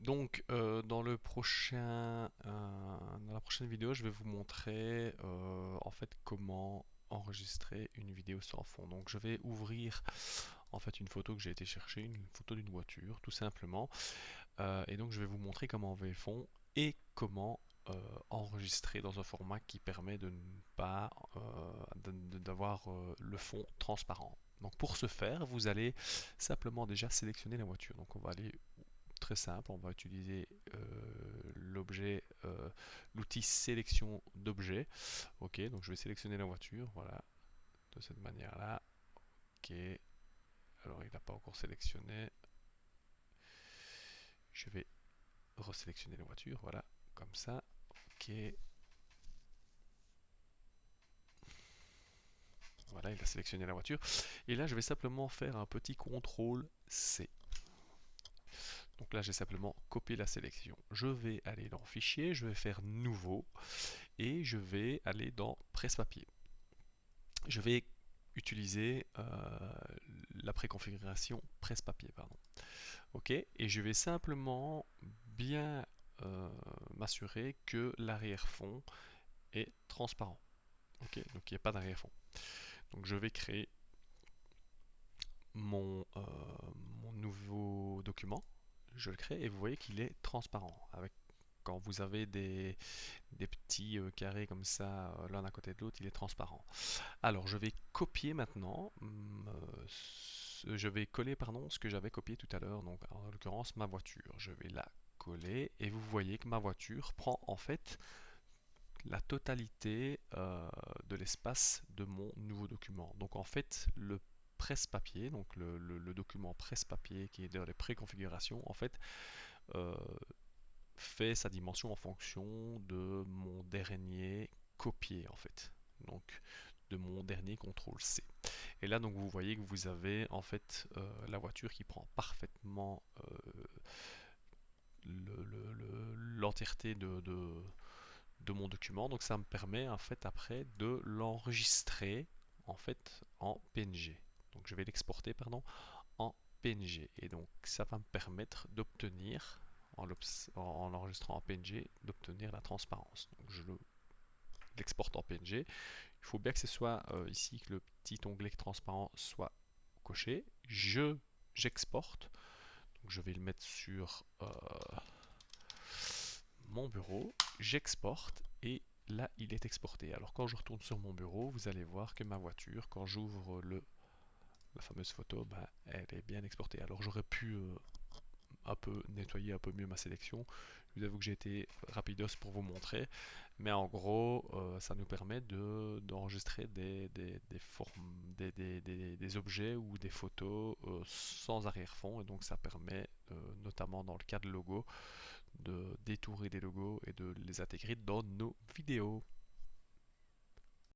Donc, dans la prochaine vidéo, je vais vous montrer en fait comment enregistrer une vidéo sans fond. Donc, je vais ouvrir en fait une photo que j'ai été chercher, une photo d'une voiture, tout simplement. Et donc, je vais vous montrer comment enlever le fond et comment enregistrer dans un format qui permet de ne pas d'avoir le fond transparent. Donc, pour ce faire, vous allez simplement déjà sélectionner la voiture. Donc, on va aller très simple, on va utiliser l'outil sélection d'objets. Ok, donc je vais sélectionner la voiture, voilà, de cette manière-là. Ok, alors il n'a pas encore sélectionné. Je vais resélectionner la voiture, voilà, comme ça. Ok, voilà, il a sélectionné la voiture. Et là, je vais simplement faire un petit contrôle C. Donc là, j'ai simplement copié la sélection. Je vais aller dans Fichier, je vais faire Nouveau et je vais aller dans Presse-Papier. Je vais utiliser la préconfiguration presse-papier, pardon. Ok, et je vais simplement bien m'assurer que l'arrière-fond est transparent. Ok, donc il n'y a pas d'arrière-fond. Donc je vais créer mon nouveau document. Je le crée et vous voyez qu'il est transparent. Quand vous avez des petits carrés comme ça l'un à côté de l'autre, il est transparent. Alors, je vais copier maintenant, je vais coller pardon, ce que j'avais copié tout à l'heure, donc en l'occurrence ma voiture. Je vais la coller et vous voyez que ma voiture prend en fait la totalité de l'espace de mon nouveau document. Donc en fait, le presse-papier, donc le document presse-papier qui est dans les préconfigurations, en fait, euh, fait sa dimension en fonction de mon dernier copié en fait. Donc de mon dernier CTRL C. Et là donc vous voyez que vous avez en fait la voiture qui prend parfaitement l'entièreté de mon document. Donc ça me permet en fait après de l'enregistrer en fait en PNG. Donc je vais l'exporter pardon en PNG. Et donc ça va me permettre d'obtenir en l'enregistrant en PNG d'obtenir la transparence. Donc je l'exporte en PNG. Il faut bien que ce soit ici que le petit onglet transparent soit coché. J'exporte. Donc je vais le mettre sur mon bureau. J'exporte et là il est exporté. Alors quand je retourne sur mon bureau, vous allez voir que ma voiture, quand j'ouvre la fameuse photo, ben, elle est bien exportée. Alors j'aurais pu un peu nettoyer un peu mieux ma sélection. Je vous avoue que j'ai été rapidos pour vous montrer, mais en gros, ça nous permet d'enregistrer des objets ou des photos sans arrière-fond, et donc ça permet, notamment dans le cas de logos, de détourer des logos et de les intégrer dans nos vidéos.